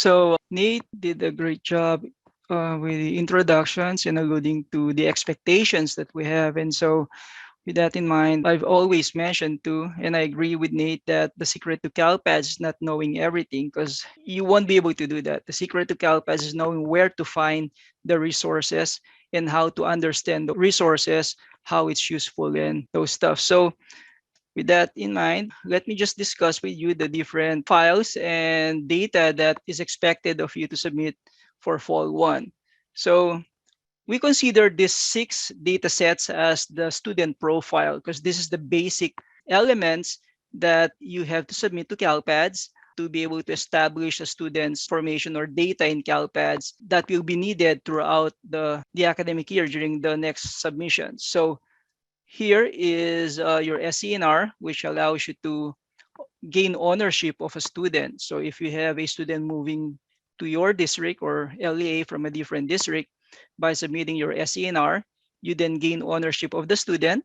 So Nate did a great job with the introductions and alluding to the expectations that we have. And so with that in mind, I've always mentioned too, and I agree with Nate that the secret to CalPADS is not knowing everything because you won't be able to do that. The secret to CalPADS is knowing where to find the resources and how to understand the resources, how it's useful and those stuff. So with that in mind, let me just discuss with you the different files and data that is expected of you to submit for Fall-1. So we consider these 6 data sets as the student profile because this is the basic elements that you have to submit to CalPADS to be able to establish a student's information or data in CalPADS that will be needed throughout the academic year during the next submission. So here is your SENR, which allows you to gain ownership of a student. So if you have a student moving to your district or LEA from a different district, by submitting your SENR, you then gain ownership of the student,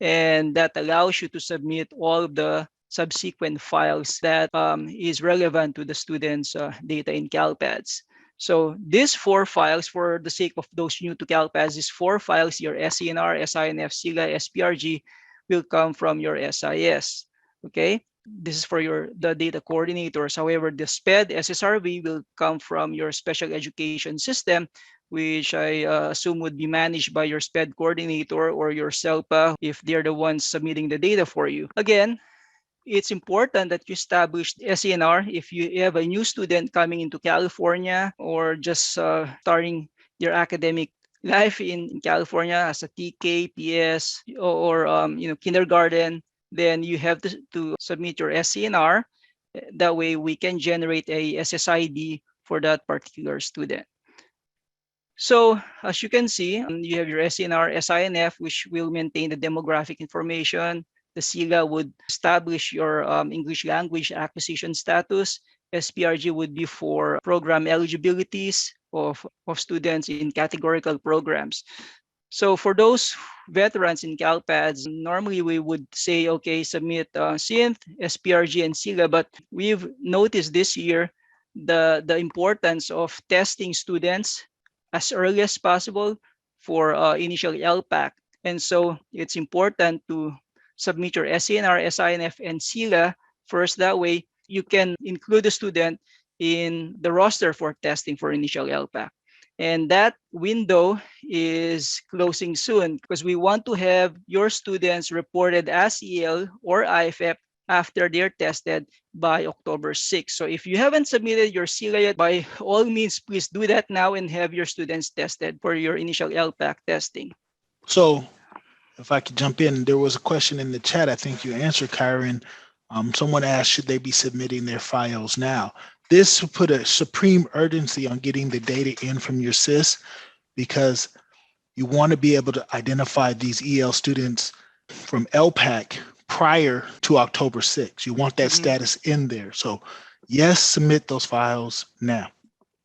and that allows you to submit all of the subsequent files that is relevant to the student's data in CalPADS. So these 4 files, for the sake of those new to CalPADS, these 4 files, your SENR, SINF, SILA, SPRG, will come from your SIS. Okay, this is for the data coordinators. However, the SPED, SSRV will come from your special education system, which I assume would be managed by your SPED coordinator or your SELPA if they're the ones submitting the data for you. Again, it's important that you establish SENR if you have a new student coming into California or just starting your academic life in California as a TK, PS, or kindergarten. Then you have to submit your SENR. That way we can generate a SSID for that particular student. So as you can see, you have your SENR, SINF, which will maintain the demographic information. The SILA would establish your English language acquisition status. SPRG would be for program eligibilities of students in categorical programs. So for those veterans in CalPADS, normally we would say, okay, submit SINF, SPRG, and SILA, but we've noticed this year the importance of testing students as early as possible for initial LPAC. And so it's important to submit your SENR, SINF, and SILA first. That way, you can include the student in the roster for testing for initial LPAC. And that window is closing soon because we want to have your students reported as EL or IFF after they're tested by October 6th. So if you haven't submitted your SILA yet, by all means, please do that now and have your students tested for your initial LPAC testing. So if I could jump in, there was a question in the chat. I think you answered, Kyron. Someone asked, should they be submitting their files now? This put a supreme urgency on getting the data in from your SIS because you want to be able to identify these EL students from LPAC prior to October 6th. You want that status in there. So yes, submit those files now.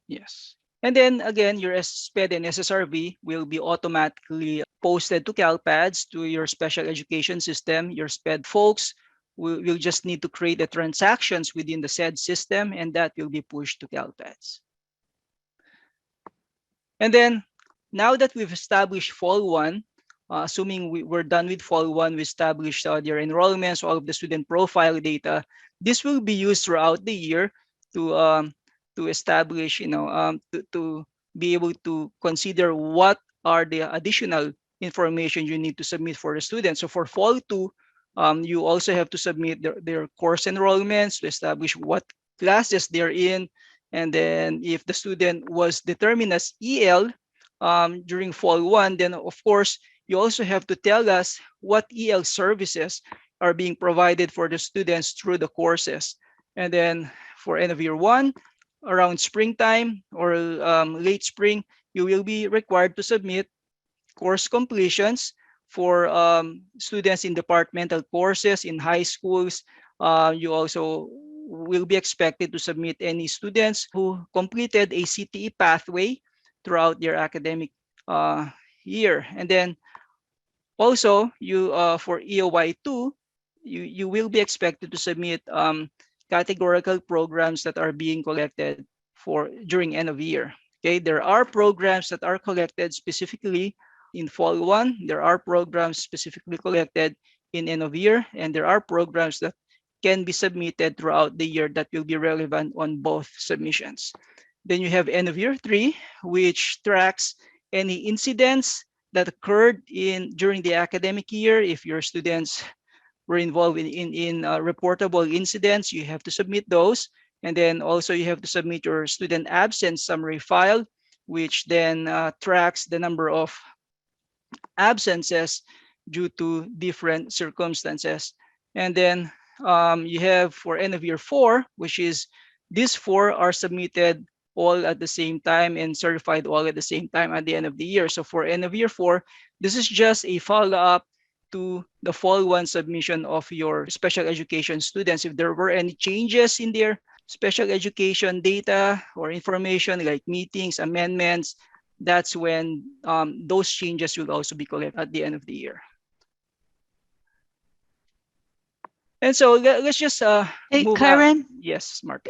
Yes. And then again, your SPED and SSRV will be automatically posted to CalPADS, to your special education system. Your SPED folks will just need to create the transactions within the SED system, and that will be pushed to CalPADS. And then now that we've established Fall-1, assuming we're done with Fall-1, we established their enrollments, all of the student profile data. This will be used throughout the year to establish, to be able to consider what are the additional information you need to submit for the students. So for Fall-2, you also have to submit their course enrollments to establish what classes they're in. And then if the student was determined as EL during Fall-1, then of course, you also have to tell us what EL services are being provided for the students through the courses. And then for end of year 1, around springtime or late spring, you will be required to submit course completions for students in departmental courses in high schools. You also will be expected to submit any students who completed a CTE pathway throughout their academic year. And then also, you for EOY2, you will be expected to submit categorical programs that are being collected for during end of year. Okay, there are programs that are collected specifically in Fall-1. There are programs specifically collected in end of year, and there are programs that can be submitted throughout the year that will be relevant on both submissions. Then you have end of year 3, which tracks any incidents that occurred in during the academic year. If your students were involved in reportable incidents, you have to submit those. And then also you have to submit your student absence summary file, which then tracks the number of absences due to different circumstances. And then you have for end of year 4, which is these 4 are submitted all at the same time and certified all at the same time at the end of the year. So for end of year 4, this is just a follow-up to the Fall-1 submission of your special education students. If there were any changes in their special education data or information like meetings, amendments, that's when those changes will also be collected at the end of the year. And so let's just Hey, move Kyron? on. Yes, Mark.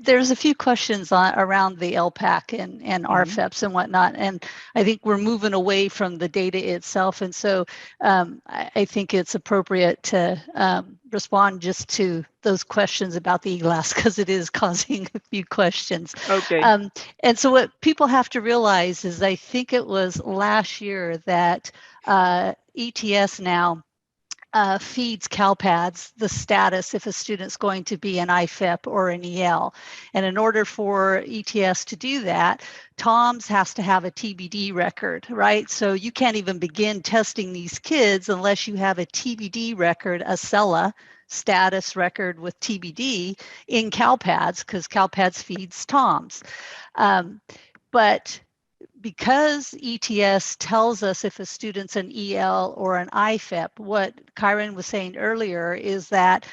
There's a few questions around the LPAC and RFEPs and whatnot, and I think we're moving away from the data itself, and so I think it's appropriate to respond just to those questions about the EGLAS because it is causing a few questions. Okay. And so what people have to realize is I think it was last year that ETS now feeds CalPADS the status if a student's going to be an IFEP or an EL. And in order for ETS to do that, TOMS has to have a TBD record, right? So you can't even begin testing these kids unless you have a TBD record, a CELA status record with TBD in CalPADS because CalPADS feeds TOMS. But because ETS tells us if a student's an EL or an IFEP, what Kyron was saying earlier is that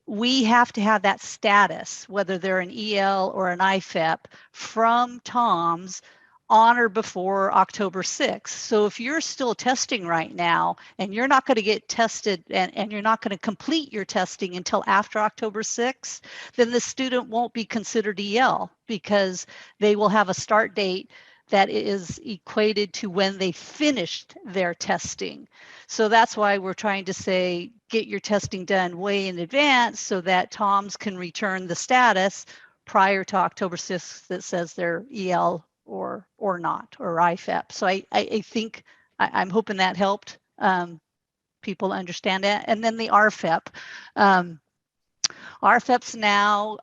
we have to have that status, whether they're an EL or an IFEP, from TOMS on or before October 6th. So if you're still testing right now and you're not going to get tested and you're not going to complete your testing until after October 6th, then the student won't be considered EL because they will have a start date that is equated to when they finished their testing. So that's why we're trying to say, get your testing done way in advance so that TOMS can return the status prior to October 6th that says they're EL or not, or IFEP. So I think, I'm hoping that helped people understand that. And then the RFEP. RFEPs now,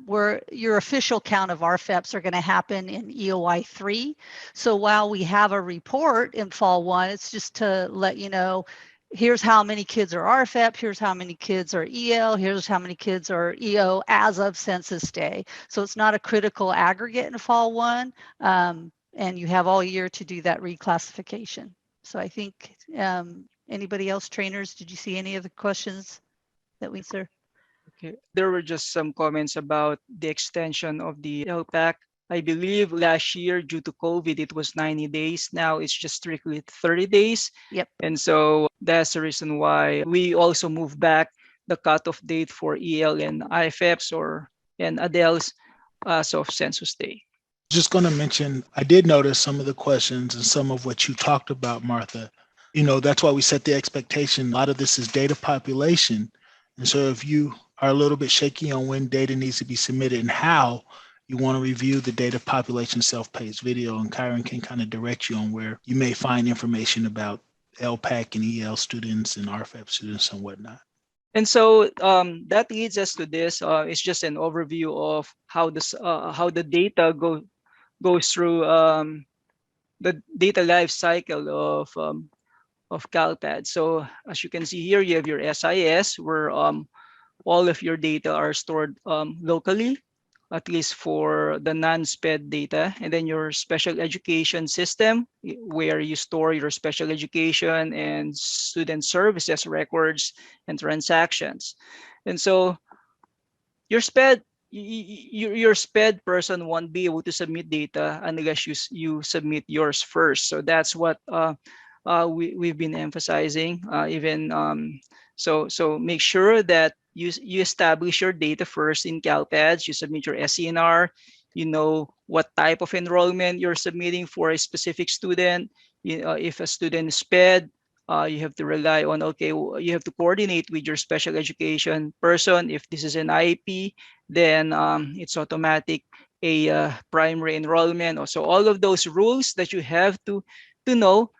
where your official count of RFEPs are going to happen in EOI 3. So while we have a report in Fall-1, it's just to let you know, here's how many kids are RFEP, here's how many kids are EL, here's how many kids are EO as of census day. So it's not a critical aggregate in Fall-1, and you have all year to do that reclassification. So I think, anybody else, trainers, did you see any of the questions that we answered? Okay. There were just some comments about the extension of the LPAC. I believe last year, due to COVID, it was 90 days. Now it's just strictly 30 days. Yep. And so that's the reason why we also moved back the cutoff date for EL and IFEPs and ADELs as of census day. Just going to mention, I did notice some of the questions and some of what you talked about, Martha. You know, that's why we set the expectation. A lot of this is data population. And so if you are a little bit shaky on when data needs to be submitted and how, you want to review the data population self-paced video, and Kyron can kind of direct you on where you may find information about LPAC and EL students and RFEP students and whatnot. And so that leads us to this. It's just an overview of how the data goes through the data life cycle of CalPAD. So as you can see here, you have your SIS, where all of your data are stored locally, at least for the non-SPED data, and then your special education system, where you store your special education and student services records and transactions. And so your SPED, your SPED person won't be able to submit data unless you submit yours first. So that's what we've been emphasizing. So make sure that you establish your data first in CalPads. You submit your SENR. You know what type of enrollment you're submitting for a specific student. If a student is SPED, you have to rely on, okay, you have to coordinate with your special education person. If this is an IEP, then it's automatic a primary enrollment. So all of those rules that you have to know,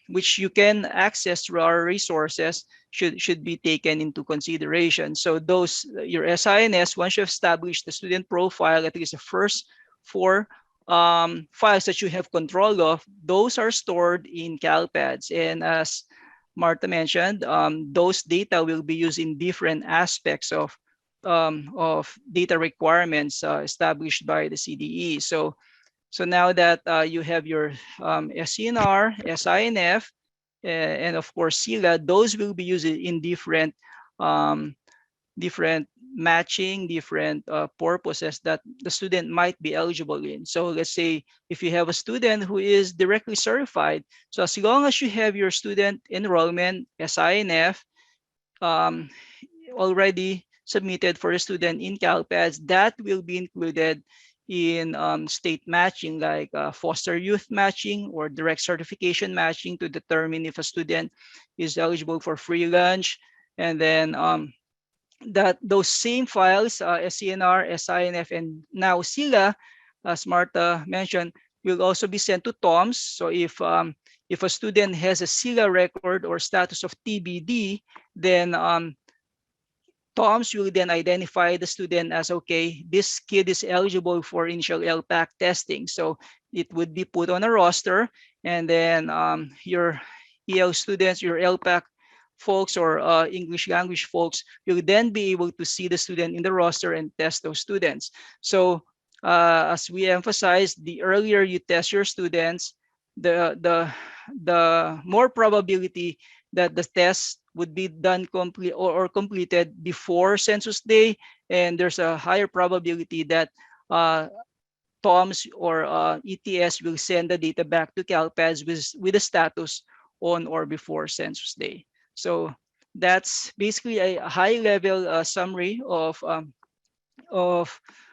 which you can access through our resources, should be taken into consideration. So those, your SINS, once you establish the student profile, at least the first four files that you have control of, those are stored in CalPads. And as Martha mentioned, those data will be used in different aspects of data requirements established by the CDE. So now that you have your SENR, SINF, and of course SILA, those will be used in um, different matching, different purposes that the student might be eligible in. So let's say if you have a student who is directly certified, so as long as you have your student enrollment, SINF, um, already submitted for a student in CalPads, that will be included in state matching, like foster youth matching or direct certification matching, to determine if a student is eligible for free lunch. And then that those same files, SCNR, SINF, and now SILA, as Martha mentioned, will also be sent to TOMS. So if a student has a SILA record or status of TBD, then TOMS will then identify the student as, okay, this kid is eligible for initial LPAC testing. So it would be put on a roster, and then your EL students, your LPAC folks, or English language folks, will then be able to see the student in the roster and test those students. So as we emphasize, the earlier you test your students, the more probability that the test would be done complete or completed before census day, and there's a higher probability that TOMS or ETS will send the data back to CalPads with a status on or before census day. So that's basically a high-level summary of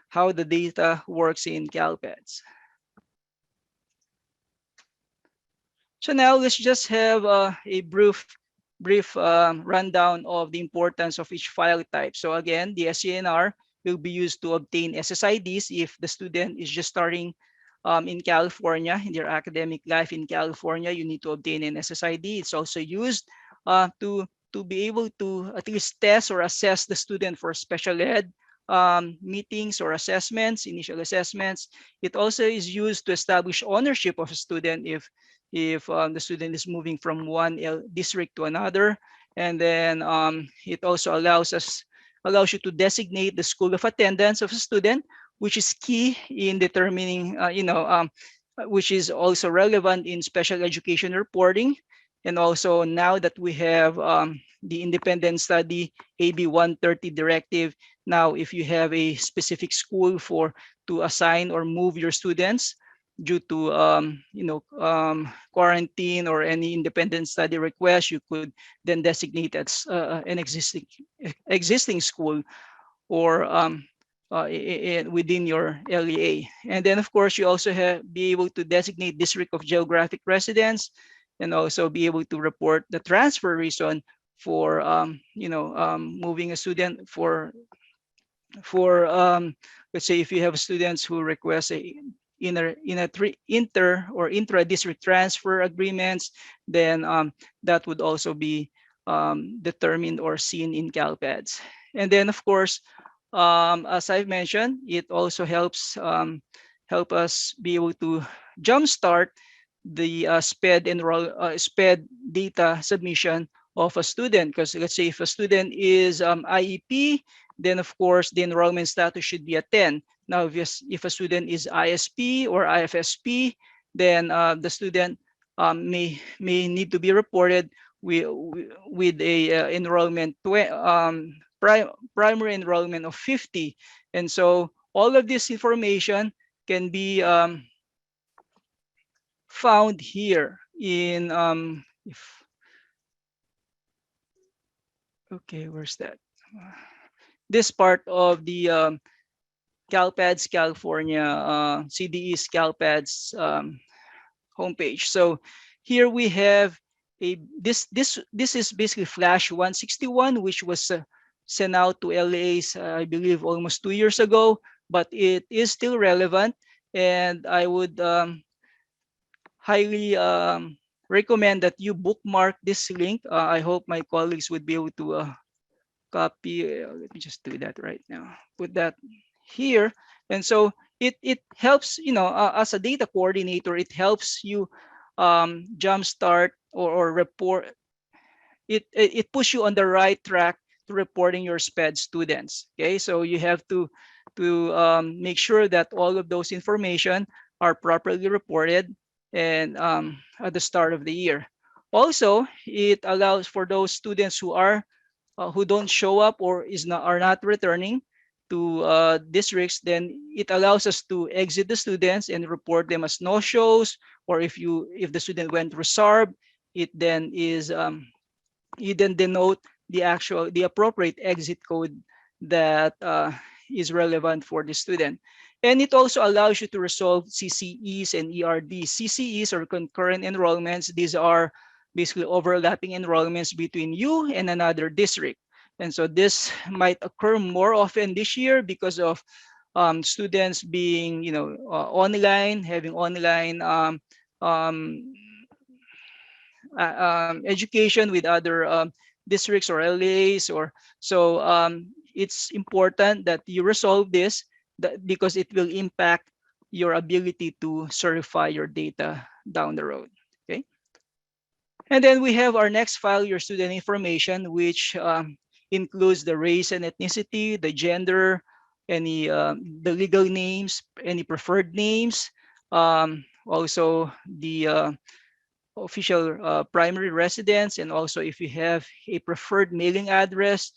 how the data works in CalPads. So now let's just have a brief rundown of the importance of each file type. So again, the SENR will be used to obtain SSIDs if the student is just starting in California, in their academic life in California. You need to obtain an SSID. It's also used to be able to at least test or assess the student for special ed meetings or assessments, initial assessments. It also is used to establish ownership of a student if the student is moving from one district to another. And then it also allows you to designate the school of attendance of a student, which is key in determining, which is also relevant in special education reporting. And also now that we have the independent study AB 130 directive, now if you have a specific school to assign or move your students due to quarantine or any independent study request, you could then designate as an existing school or within your LEA. And then of course you also be able to designate district of geographic residence, and also be able to report the transfer reason for moving a student for let's say if you have students who request inter or intra-district transfer agreements, then that would also be determined or seen in CalPads. And then of course, as I've mentioned, it also helps help us be able to jumpstart the SPED data submission of a student. Because let's say if a student is IEP, then of course the enrollment status should be a 10. Now, if a student is ISP or IFSP, then the student may need to be reported with a enrollment primary enrollment of 50. And so all of this information can be found here in if okay, where's that? this part of the CalPADS California CDE's CalPADS homepage. So here we have this is basically Flash 161, which was sent out to LAs, I believe, almost 2 years ago, but it is still relevant, and I would highly recommend that you bookmark this link. I hope my colleagues would be able to copy. Let me just do that right now. Put that here. And so it helps, as a data coordinator, it helps you jumpstart or report. It puts you on the right track to reporting your SPED students. Okay, so you have to make sure that all of those information are properly reported and at the start of the year. Also, it allows for those students who don't show up or are not returning to districts, then it allows us to exit the students and report them as no shows, or if the student went reserved, it then is you then denote the appropriate exit code that is relevant for the student. And it also allows you to resolve CCEs and ERDs. CCEs, or concurrent enrollments, these are basically overlapping enrollments between you and another district. And so this might occur more often this year because of students being, online, having online education with other districts or LAs, or so it's important that you resolve this because it will impact your ability to certify your data down the road. Okay. And then we have our next file, your student information, which includes the race and ethnicity, the gender, the legal names, any preferred names, also the official primary residence, and also if you have a preferred mailing address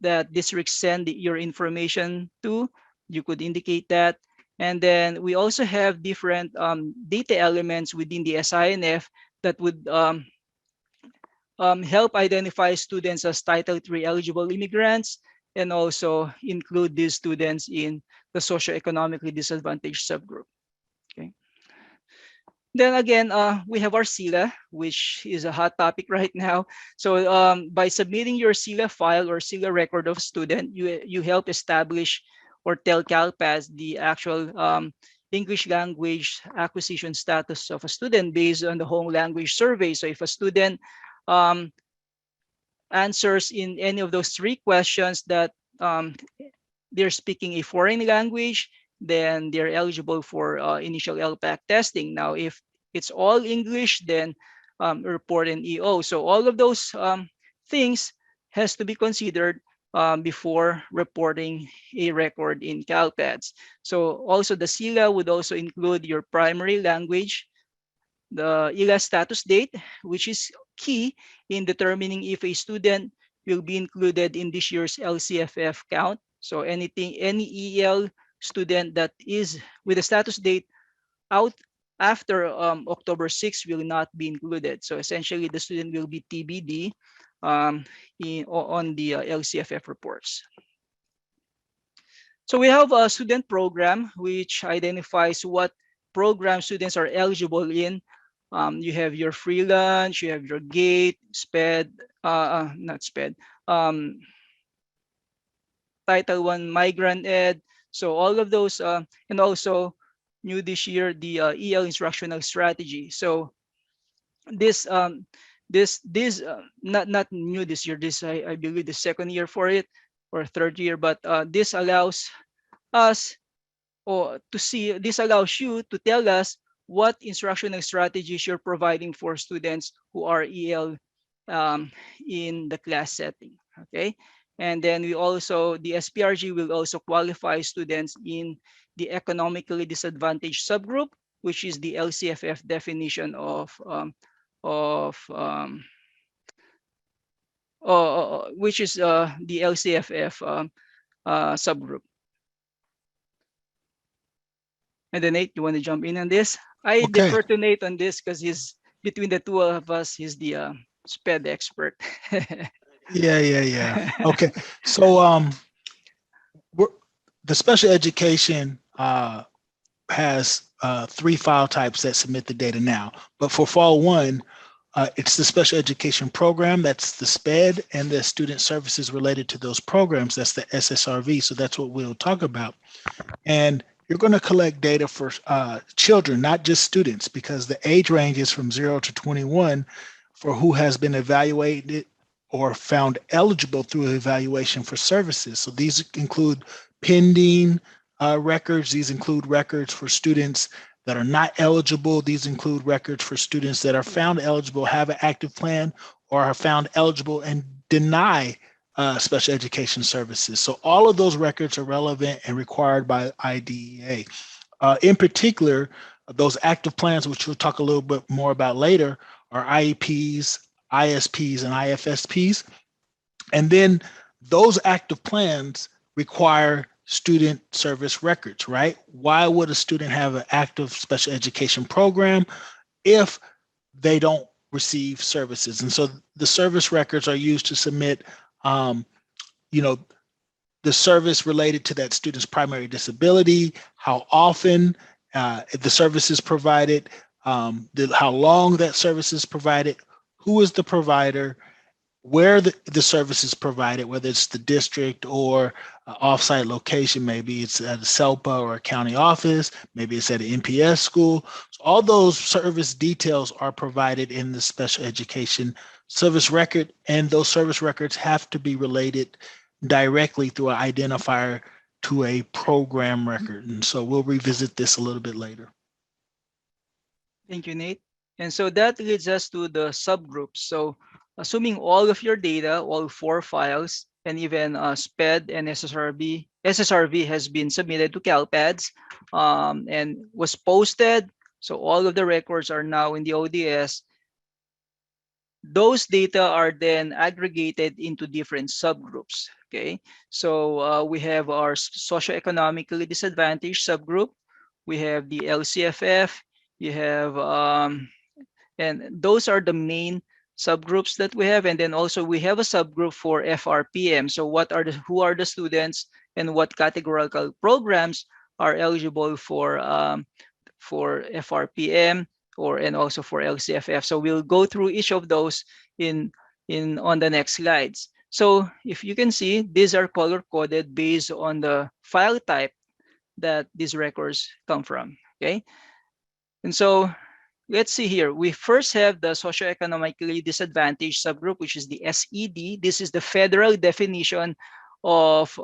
that districts send your information to, you could indicate that. And then we also have different data elements within the SINF that would help identify students as Title III eligible immigrants, and also include these students in the socioeconomically disadvantaged subgroup. Okay. Then again, we have our SILA, which is a hot topic right now. So by submitting your SILA file or SILA record of student, you help establish or tell CalPAS the actual English language acquisition status of a student based on the home language survey. So if a student answers in any of those three questions that they're speaking a foreign language, then they're eligible for initial LPAC testing. Now, if it's all English, then report an EO. So all of those things has to be considered before reporting a record in CalPADS. So also the SILA would also include your primary language, the ILA status date, which is key in determining if a student will be included in this year's LCFF count. So any EL student that is with a status date out after October 6 will not be included. So essentially the student will be TBD on the LCFF reports. So we have a student program which identifies what program students are eligible in. You have your free lunch, you have your GATE, SPED, not SPED, Title I Migrant Ed. So all of those, and also new this year, the EL instructional strategy. So this not new this year. This I believe the second year for it or third year, but this allows us this allows you to tell us what instructional strategies you're providing for students who are EL in the class setting. Okay. And then the SPRG will also qualify students in the economically disadvantaged subgroup, which is the LCFF definition which is the LCFF subgroup. And then Nate, you want to jump in on this? I defer to Nate on this because he's between the two of us, he's the SPED expert. Yeah. Okay. So we're, the special education has three file types that submit the data now. But for Fall-1, it's the special education program, that's the SPED, and the student services related to those programs, that's the SSRV. So that's what we'll talk about. And you're going to collect data for children, not just students, because the age range is from 0 to 21 for who has been evaluated or found eligible through evaluation for services. So these include pending records. These include records for students that are not eligible. These include records for students that are found eligible, have an active plan, or are found eligible and deny special education services. So all of those records are relevant and required by IDEA. In particular, those active plans, which we'll talk a little bit more about later, are IEPs, ISPs, and IFSPs. And then those active plans require student service records, right? Why would a student have an active special education program if they don't receive services? And so the service records are used to submit, the service related to that student's primary disability, how often the service is provided, how long that service is provided, who is the provider, where the service is provided, whether it's the district or offsite location. Maybe it's at a SELPA or a county office, maybe it's at an NPS school. So all those service details are provided in the special education service record, and those service records have to be related directly through an identifier to a program record. And so we'll revisit this a little bit later. Thank you, Nate. And so that leads us to the subgroups. So assuming all of your data, all 4 files, and even SPED and SSRV has been submitted to CalPADS and was posted. So all of the records are now in the ODS. Those data are then aggregated into different subgroups. Okay, so we have our socioeconomically disadvantaged subgroup. We have the LCFF. You have, and those are the main subgroups that we have. And then also we have a subgroup for FRPM. So who are the students and what categorical programs are eligible for FRPM and also for LCFF. So we'll go through each of those on the next slides. So if you can see, these are color coded based on the file type that these records come from. Okay, and so let's see here. We first have the socioeconomically disadvantaged subgroup, which is the SED. This is the federal definition of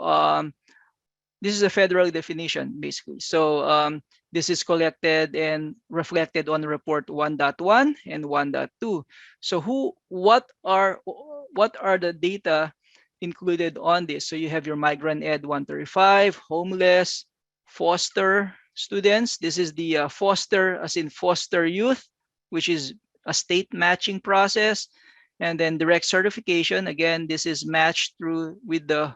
basically. So this is collected and reflected on report 1.1 and 1.2. So what are the data included on this? So you have your Migrant Ed 135, homeless, foster students. This is the foster, as in foster youth, which is a state matching process. And then direct certification. Again, this is matched through with the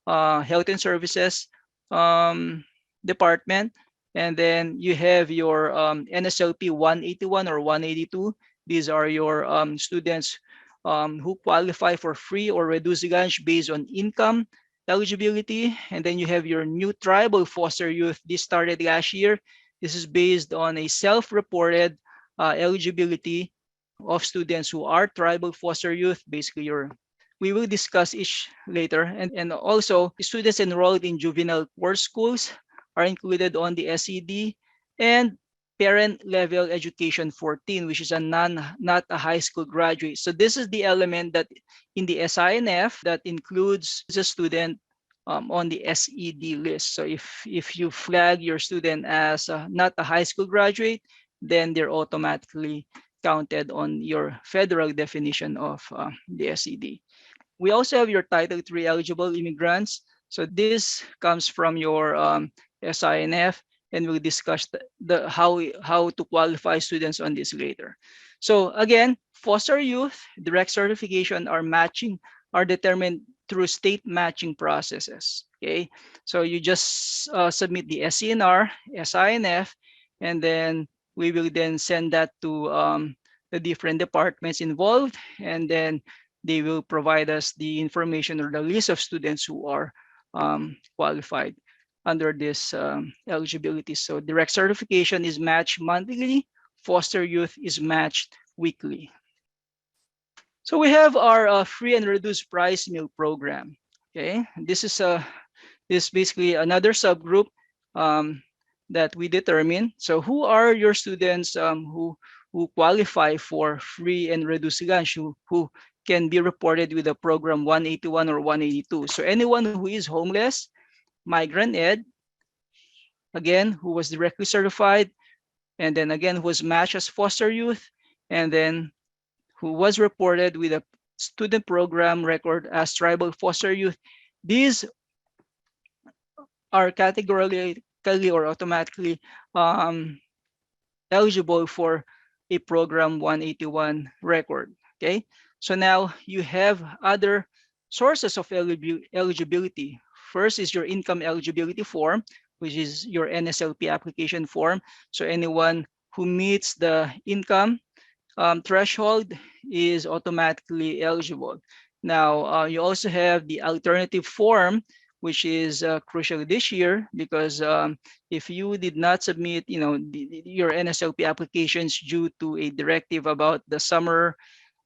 Health and Services department. And then you have your NSLP 181 or 182. These are your students who qualify for free or reduced lunch based on income eligibility. And then you have your new tribal foster youth. This started last year. This is based on a self-reported eligibility of students who are tribal foster youth. Basically, we will discuss each later. And also, students enrolled in juvenile court schools are included on the SED, and parent level education 14, which is not a high school graduate. So this is the element that in the SINF that includes a student on the SED list. So if you flag your student as not a high school graduate, then they're automatically counted on your federal definition of the SED. We also have your Title III eligible immigrants. So this comes from your SINF, and we'll discuss how to qualify students on this later. So again, foster youth, direct certification are determined through state matching processes. Okay, so you just submit the SENR, SINF, and then we will then send that to the different departments involved, and then they will provide us the information or the list of students who are qualified under this eligibility. So direct certification is matched monthly, foster youth is matched weekly. So we have our free and reduced price meal program. Okay, this is basically another subgroup that we determine. So who are your students who qualify for free and reduced lunch, who can be reported with the program 181 or 182. So anyone who is homeless, migrant ed, again, who was directly certified, and then again, who was matched as foster youth, and then who was reported with a student program record as tribal foster youth. These are categorically or automatically eligible for a program 181 record. Okay, so now you have other sources of eligibility. First is your income eligibility form, which is your NSLP application form. So anyone who meets the income threshold is automatically eligible. Now, you also have the alternative form, which is crucial this year because if you did not submit, your NSLP applications due to a directive about the summer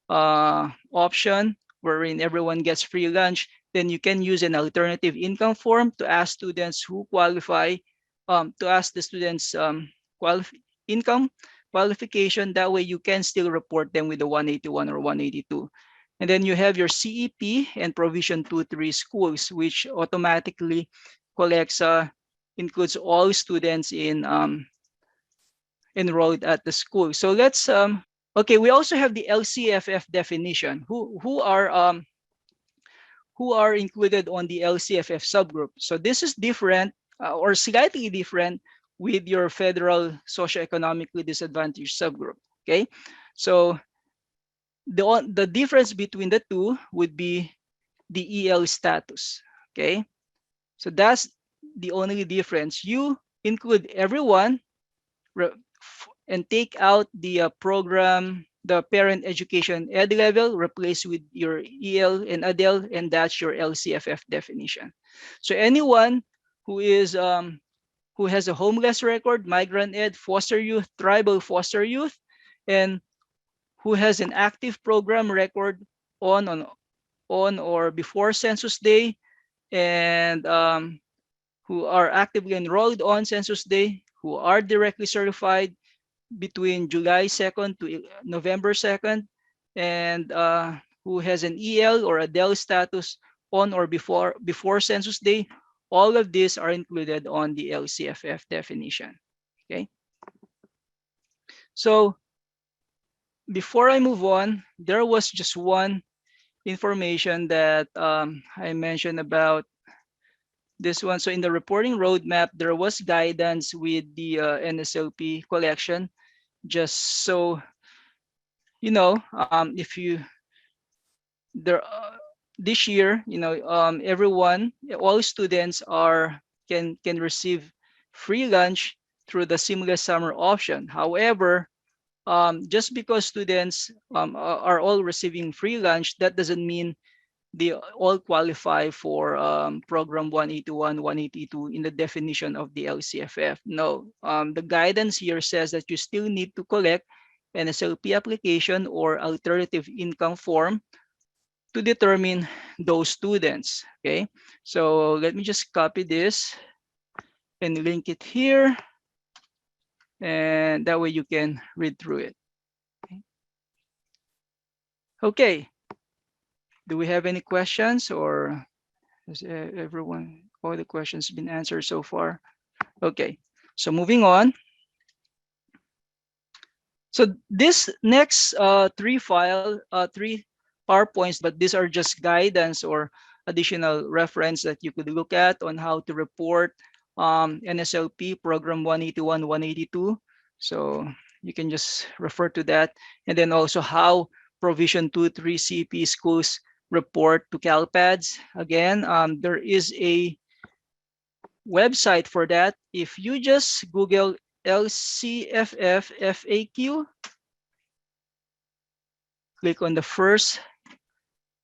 option, wherein everyone gets free lunch, then you can use an alternative income form to ask students who qualify, to ask the students income qualification. That way you can still report them with the 181 or 182. And then you have your CEP and Provision 2-3 schools, which automatically collects, includes all students in enrolled at the school. So let's, okay, we also have the LCFF definition. Who are included on the LCFF subgroup. So this is different or slightly different with your federal socioeconomically disadvantaged subgroup. Okay, so the difference between the two would be the EL status. Okay, so that's the only difference. You include everyone and take out the program, the parent education ed level, replace with your EL and ADEL, and that's your LCFF definition. So anyone who is who has a homeless record, migrant ed, foster youth, tribal foster youth, and who has an active program record on or before census day, and who are actively enrolled on census day, who are directly certified between July 2nd to November 2nd, and who has an EL or ADEL status on or before census day, all of these are included on the LCFF definition. Okay. So before I move on, there was just one information that I mentioned about this one. So in the reporting roadmap, there was guidance with the NSLP collection, just so you know, if you there this year, everyone, all students can receive free lunch through the seamless summer option. However, just because students are all receiving free lunch, that doesn't mean they all qualify for program 181, 182 in the definition of the LCFF. No, the guidance here says that you still need to collect an SLP application or alternative income form to determine those students. Okay, so let me just copy this and link it here, and that way you can read through it. Okay, do we have any questions, or has everyone, all the questions been answered so far? Okay, so moving on. So this next three PowerPoints, but these are just guidance or additional reference that you could look at on how to report NSLP program 181, 182. So you can just refer to that. And then also how provision 2-3 CP schools report to CalPADS. Again, there is a website for that. If you just Google LCFF FAQ, click on the first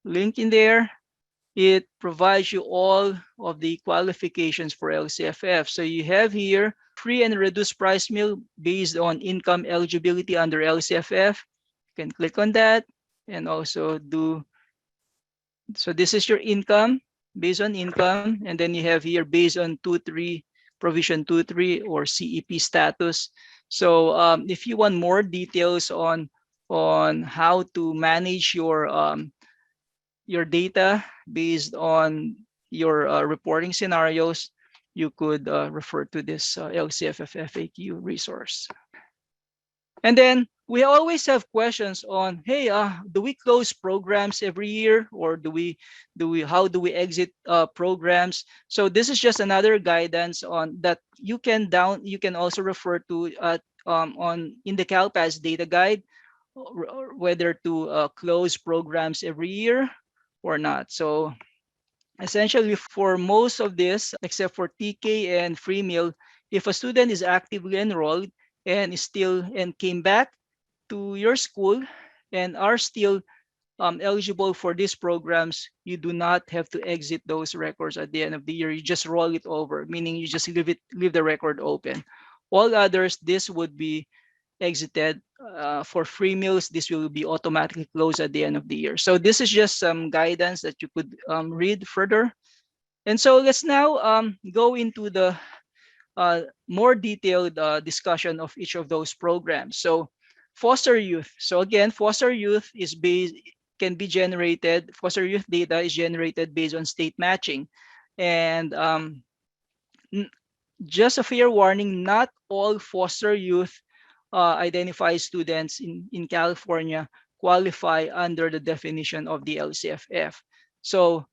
link in there. It provides you all of the qualifications for LCFF. So you have here free and reduced price meal based on income eligibility under LCFF. You can click on that and also do, so this is your income, based on income, and then you have here based on 2-3, provision 2-3 or CEP status. So if you want more details on how to manage your data based on your reporting scenarios, you could refer to this LCFF FAQ resource. And then we always have questions on, hey, do we close programs every year, or how do we exit programs? So this is just another guidance on that you can also refer to on in the CalPAS data guide, whether to close programs every year or not. So essentially, for most of this, except for TK and free meal, if a student is actively enrolled and came back to your school and are still eligible for these programs, you do not have to exit those records at the end of the year. You just roll it over, meaning you just leave the record open. All others, this would be exited. For free meals, this will be automatically closed at the end of the year. So this is just some guidance that you could read further. And so let's now go into the more detailed discussion of each of those programs. So foster youth. So again, foster youth is foster youth data is generated based on state matching. And just a fair warning, not all foster youth identified students in California qualify under the definition of the LCFF. So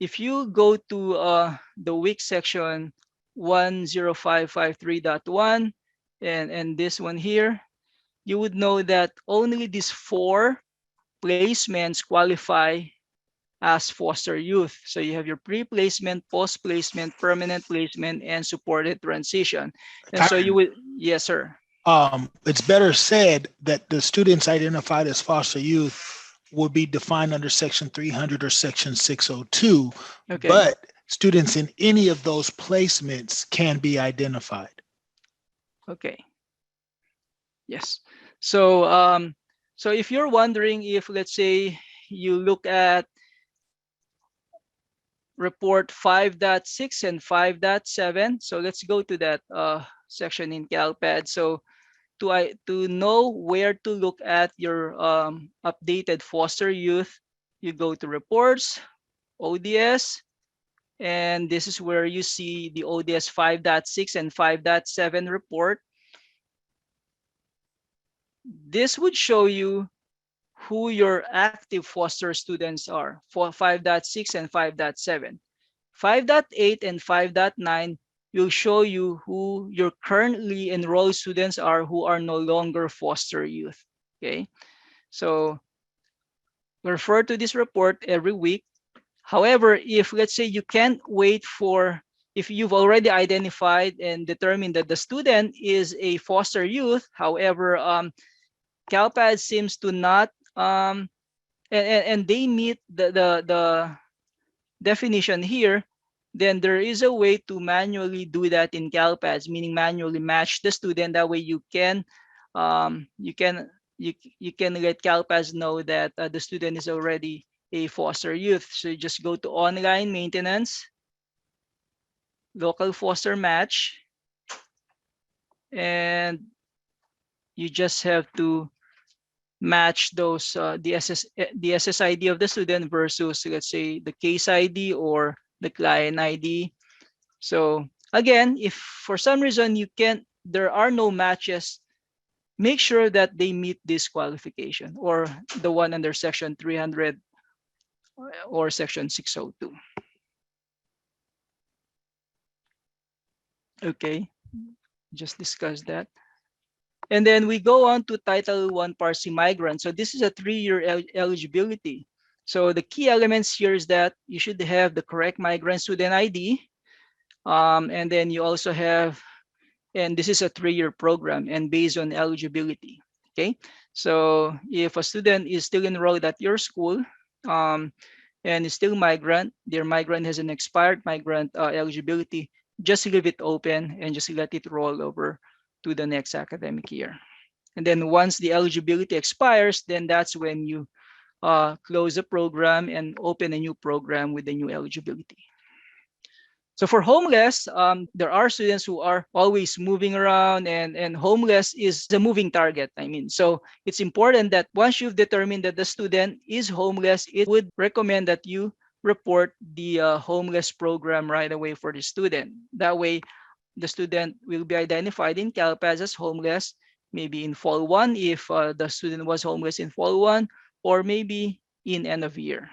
if you go to the WIC section 10553.1 and this one here, you would know that only these 4 placements qualify as foster youth. So you have your pre-placement, post-placement, permanent placement, and supported transition. And so you would, yes, sir. It's better said that the students identified as foster youth will be defined under Section 300 or Section 602, Okay. but students in any of those placements can be identified. Okay. Yes. So, so if you're wondering if, let's say, you look at report 5.6 and 5.7, so let's go to that section in CalPAD. So to know where to look at your updated foster youth, you go to reports, ODS, and this is where you see the ODS 5.6 and 5.7 report. This would show you who your active foster students are for 5.6 and 5.7. 5.8 and 5.9 will show you who your currently enrolled students are who are no longer foster youth. Okay, so refer to this report every week. However, if let's say you can't wait if you've already identified and determined that the student is a foster youth, however, CalPAD seems to not, and they meet the definition here, then there is a way to manually do that in CalPADS, meaning manually match the student. That way you can let CalPADS know that the student is already a foster youth. So you just go to online maintenance, local foster match, and you just have to match those the SSID of the student versus, let's say, the case ID or the client ID. So again, if for some reason there are no matches, make sure that they meet this qualification or the one under section 300 or section 602. Okay, just discuss that. And then we go on to Title I Parsi Migrant. So this is a 3-year eligibility. So the key elements here is that you should have the correct migrant student ID. And then you also have, and this is a 3-year program and based on eligibility. Okay, so if a student is still enrolled at your school, and is still migrant, their migrant has an expired migrant eligibility, just leave it open and just let it roll over to the next academic year. And then once the eligibility expires, then that's when you close the program and open a new program with the new eligibility. So for homeless, there are students who are always moving around, and homeless is the moving target. I mean, so it's important that once you've determined that the student is homeless, it would recommend that you report the homeless program right away for the student. That way, the student will be identified in CalPAS as homeless, maybe in Fall-1 if the student was homeless in Fall-1, or maybe in end of year.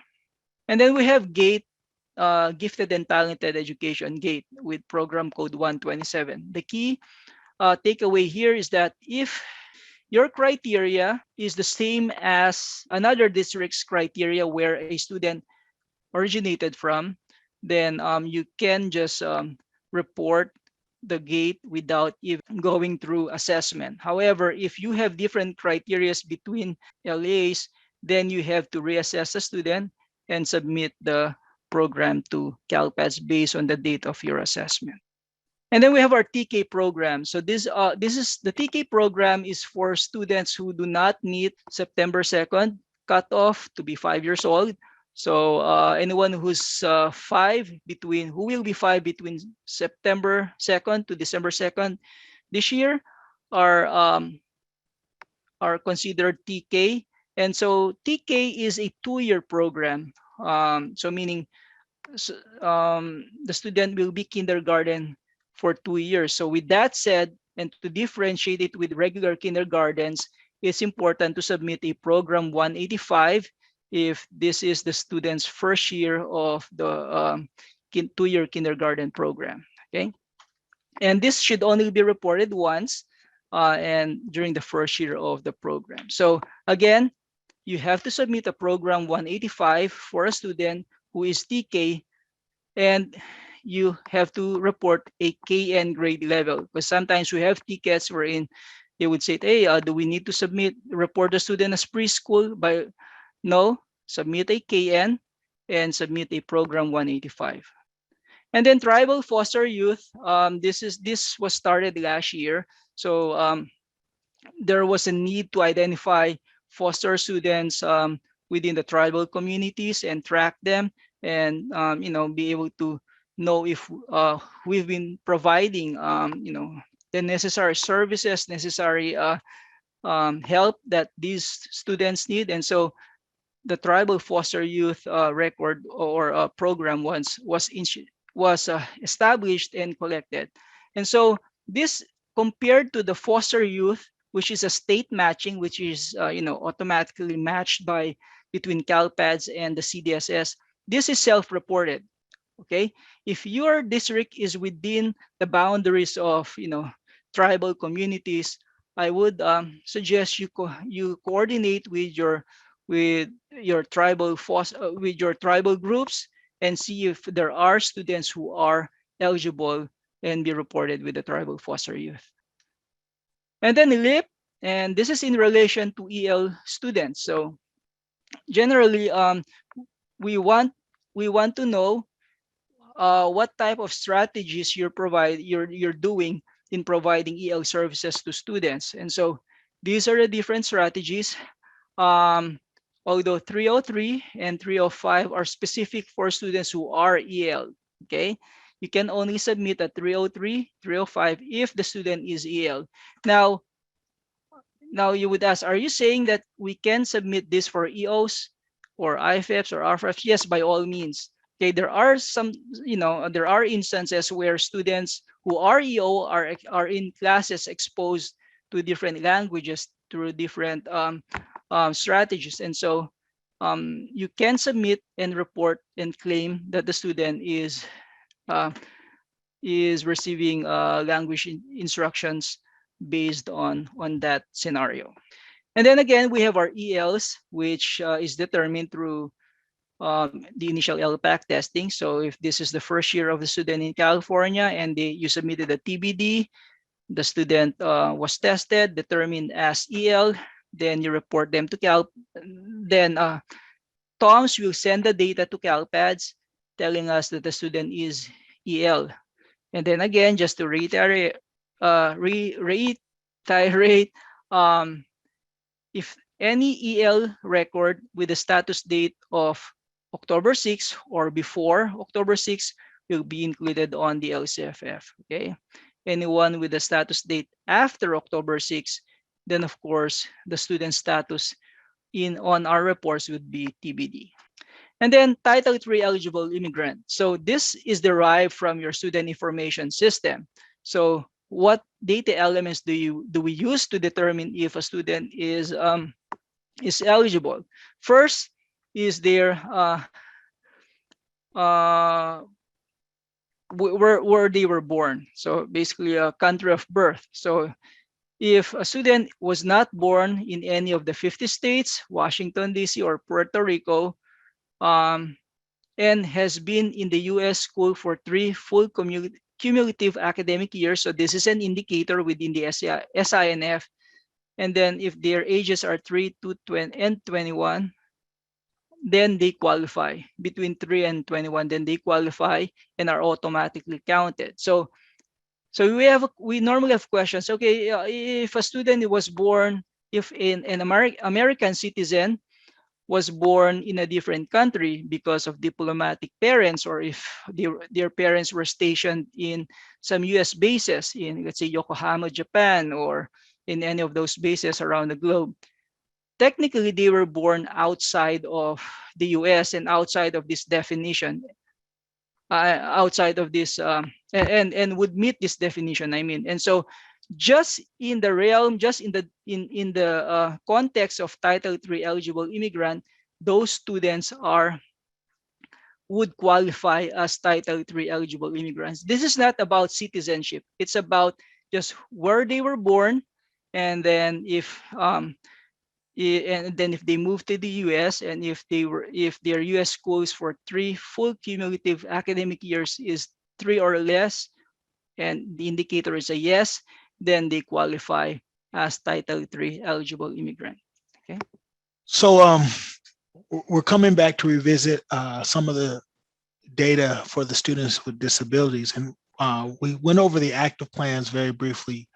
And then we have GATE, Gifted and Talented Education, GATE, with program code 127. The key takeaway here is that if your criteria is the same as another district's criteria where a student originated from, then you can just report the GATE without even going through assessment. However, if you have different criteria between LAs, then you have to reassess the student and submit the program to CalPAS based on the date of your assessment. And then we have our TK program. So this is the TK program is for students who do not meet September 2nd cutoff to be 5 years old. So anyone who's who will be 5 between September 2nd to December 2nd this year are considered TK. And so TK is a 2-year program. So meaning the student will be kindergarten for 2 years. So with that said, and to differentiate it with regular kindergartens, it's important to submit a program 185 if this is the student's first year of the 2-year kindergarten program. Okay, and this should only be reported once and during the first year of the program. So again, you have to submit a program 185 for a student who is TK, and you have to report a KN grade level, because sometimes we have tickets wherein they would say, hey, do we need to report the student as preschool? No, submit a KN and submit a program 185. And then tribal foster youth, this was started last year. So there was a need to identify foster students within the tribal communities and track them, and be able to know if we've been providing the necessary services, necessary help that these students need. And so the tribal foster youth record or program was established and collected. And so this, compared to the foster youth, which is a state matching, which is automatically matched by between CalPADS and the CDSS, this is self-reported. Okay, if your district is within the boundaries of tribal communities, I would suggest you coordinate with your tribal groups and see if there are students who are eligible and be reported with the tribal foster youth. And then LIP, and this is in relation to EL students. So generally, we want to know what type of strategies you're doing in providing EL services to students. And so these are the different strategies. Although 303 and 305 are specific for students who are EL, okay? You can only submit a 303, 305 if the student is EL. Now you would ask, are you saying that we can submit this for EOs or IFFs or RFFs? Yes, by all means. Okay, there are some, there are instances where students who are EO are in classes exposed to different languages through different strategies. And so you can submit and report and claim that the student is receiving language instructions based on that scenario. And then again, we have our ELs, which is determined through the initial LPAC testing. So if this is the first year of the student in California and you submitted a TBD, the student was tested, determined as EL, then you report them to Then TOMS will send the data to CalPads telling us that the student is EL. And then again, just to reiterate, um, if any EL record with the status date of October 6 or before October 6 will be included on the LCFF, okay? Anyone with the status date after October 6, then of course, the student status on our reports would be TBD. And then Title III eligible immigrant. So this is derived from your student information system. So what data elements do we use to determine if a student is eligible? First is their where they were born. So basically a country of birth. So if a student was not born in any of the 50 states, Washington, D.C., or Puerto Rico, and has been in the U.S. school for 3 full cumulative academic years, so this is an indicator within the SINF, and then if their ages are 3 to 20 and 21, then they qualify. Between 3 and 21, then they qualify and are automatically counted. So we normally have questions. Okay, if a student was born, if an American citizen was born in a different country because of diplomatic parents, or if their parents were stationed in some US bases in, let's say, Yokohama, Japan, or in any of those bases around the globe, technically they were born outside of the US and outside of this definition, outside of this, and would meet this definition, I mean. And so just in the realm, just in the context of Title III eligible immigrant, those students would qualify as Title III eligible immigrants. This is not about citizenship. It's about just where they were born, and then if they move to the U.S. and if their U.S. schools for 3 full cumulative academic years is 3 or less, and the indicator is a yes, then they qualify as Title III eligible immigrant. Okay. So we're coming back to revisit some of the data for the students with disabilities, and we went over the active plans very briefly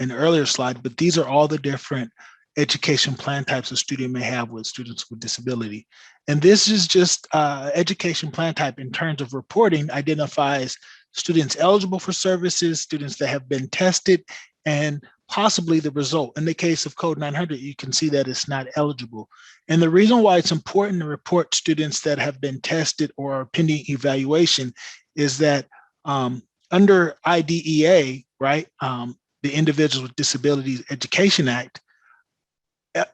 in the earlier slide, but these are all the different education plan types a student may have with students with disability. And this is just education plan type in terms of reporting identifies students eligible for services, students that have been tested, and possibly the result. In the case of Code 900, you can see that it's not eligible. And the reason why it's important to report students that have been tested or are pending evaluation is that under IDEA, right, the Individuals with Disabilities Education Act,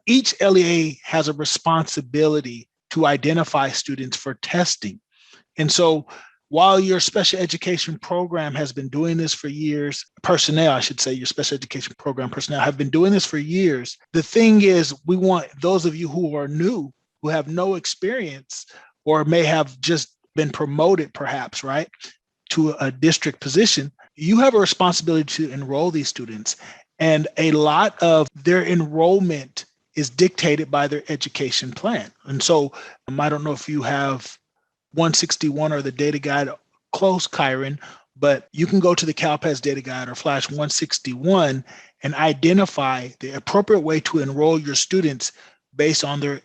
each LEA has a responsibility to identify students for testing. And so while your special education program has been doing this for years, personnel, I should say, your special education program personnel have been doing this for years. The thing is, we want those of you who are new, who have no experience, or may have just been promoted perhaps, right, to a district position, you have a responsibility to enroll these students. And a lot of their enrollment is dictated by their education plan. And so I don't know if you have 161 or the data guide close, Kyron, but you can go to the CalPADS data guide or flash 161 and identify the appropriate way to enroll your students based on their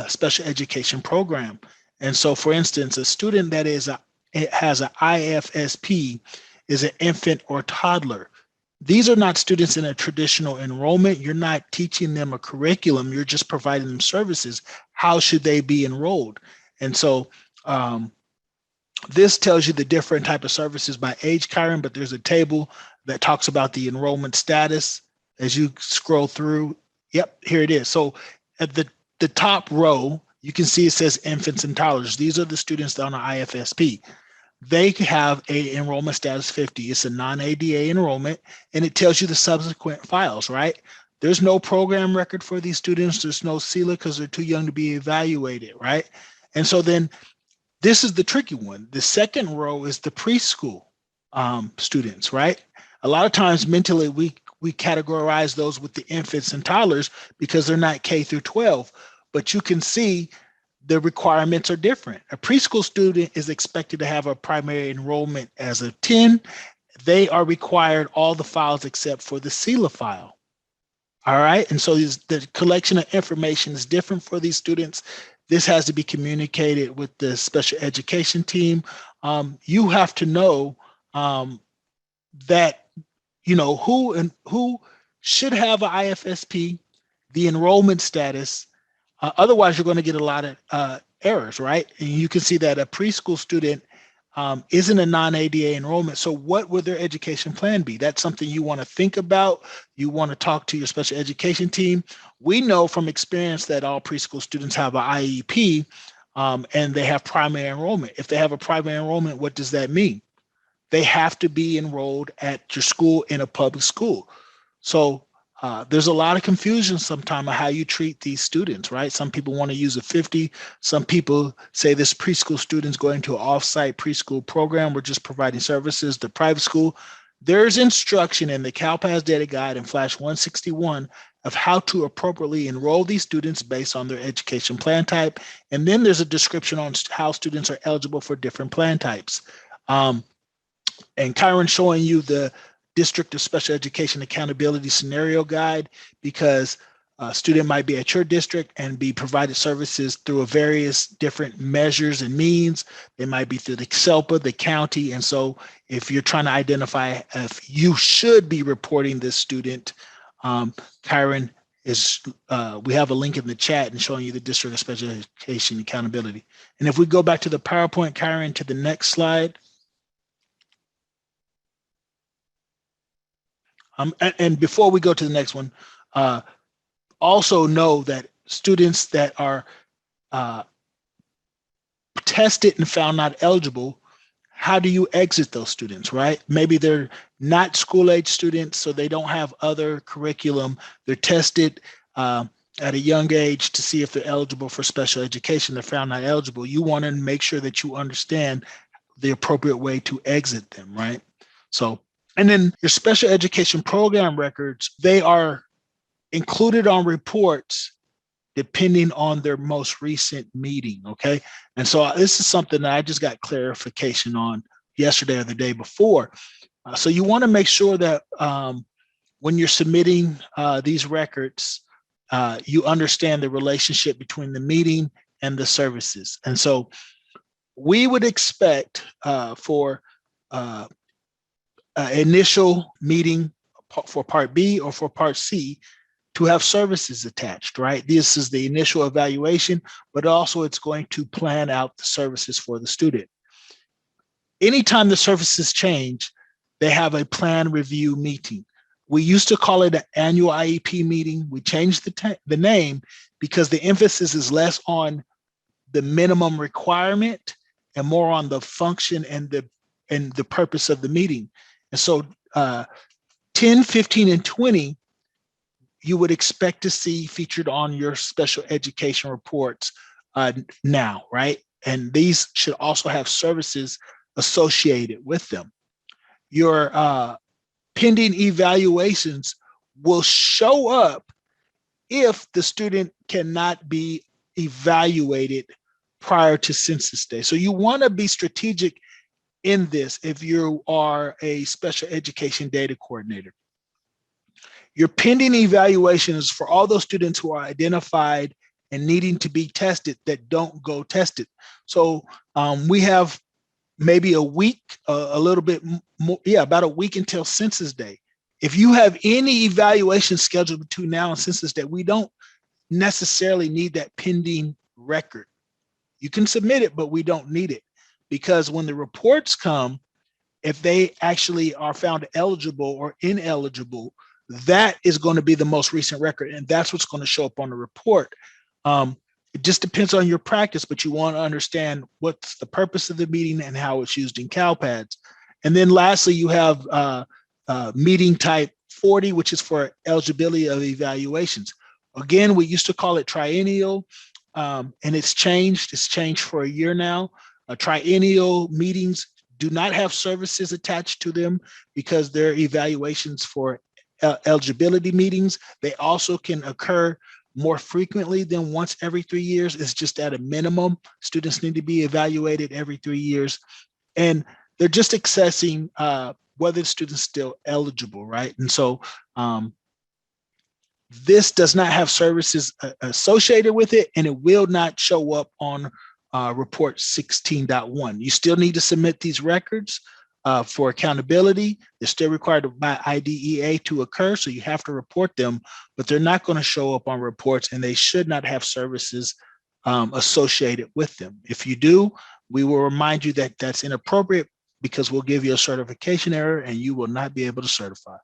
special education program. And so, for instance, a student that has an IFSP is an infant or toddler. These are not students in a traditional enrollment. You're not teaching them a curriculum. You're just providing them services. How should they be enrolled? And so this tells you the different type of services by age, Kyron, but there's a table that talks about the enrollment status as you scroll through. Yep, here it is. So at the top row, you can see it says infants and toddlers. These are the students on the IFSP. They have a enrollment status 50. It's a non-ADA enrollment, and it tells you the subsequent files, right? There's no program record for these students. There's no CELA because they're too young to be evaluated, right? And so then this is the tricky one. The second row is the preschool students, right? A lot of times mentally we categorize those with the infants and toddlers because they're not K through 12, but you can see the requirements are different. A preschool student is expected to have a primary enrollment as a 10. They are required all the files except for the CELA file. All right, and so the collection of information is different for these students. This has to be communicated with the special education team. You have to know that who should have an IFSP, the enrollment status. Otherwise, you're going to get a lot of errors, right? And you can see that a preschool student isn't a non-ADA enrollment. So what would their education plan be? That's something you want to think about. You want to talk to your special education team. We know from experience that all preschool students have an IEP and they have primary enrollment. If they have a primary enrollment, what does that mean? They have to be enrolled at your school in a public school. So there's a lot of confusion sometimes of how you treat these students, right? Some people want to use a 50. Some people say this preschool student's going to an off-site preschool program. We're just providing services to private school. There's instruction in the CalPAS Data Guide and Flash 161 of how to appropriately enroll these students based on their education plan type. And then there's a description on how students are eligible for different plan types. And Kyron showing you the District of Special Education Accountability Scenario Guide, because a student might be at your district and be provided services through various different measures and means. They might be through the CELPA, the county. And so if you're trying to identify if you should be reporting this student, Kyron is, we have a link in the chat and showing you the District of Special Education Accountability. And if we go back to the PowerPoint, Kyron, to the next slide. And before we go to the next one, also know that students that are tested and found not eligible, how do you exit those students, right? Maybe they're not school-age students, so they don't have other curriculum. They're tested at a young age to see if they're eligible for special education. They're found not eligible. You want to make sure that you understand the appropriate way to exit them, right? So, and then your special education program records, they are included on reports depending on their most recent meeting, okay? And so this is something that I just got clarification on yesterday or the day before. So you want to make sure that when you're submitting these records, you understand the relationship between the meeting and the services. And so we would expect for initial meeting for Part B or for Part C to have services attached, right? This is the initial evaluation, but also it's going to plan out the services for the student. Anytime the services change, they have a plan review meeting. We used to call it an annual IEP meeting. We changed the name because the emphasis is less on the minimum requirement and more on the function and the purpose of the meeting. And so 10, 15, and 20, you would expect to see featured on your special education reports now, right? And these should also have services associated with them. Your pending evaluations will show up if the student cannot be evaluated prior to census day. So you want to be strategic in this if you are a special education data coordinator. Your pending evaluation is for all those students who are identified and needing to be tested that don't go tested. So we have maybe a week, a little bit more, about a week until census day. If you have any evaluation scheduled between now and census day, we don't necessarily need that pending record. You can submit it, but we don't need it, because when the reports come, if they actually are found eligible or ineligible, that is going to be the most recent record, and that's what's going to show up on the report. It just depends on your practice, but you want to understand what's the purpose of the meeting and how it's used in CalPADS. And then lastly, you have meeting type 40, which is for eligibility of evaluations. Again, we used to call it triennial, and it's changed. It's changed for a year now. Triennial meetings do not have services attached to them because they're evaluations for eligibility meetings. They also can occur more frequently than once every 3 years. It's just at a minimum. Students need to be evaluated every 3 years. And they're just assessing whether the student's still eligible, right? And so this does not have services associated with it, and it will not show up on report 16.1. You still need to submit these records for accountability. They're still required by IDEA to occur, so you have to report them, but they're not going to show up on reports, and they should not have services associated with them. If you do, we will remind you that that's inappropriate, because we'll give you a certification error and you will not be able to certify.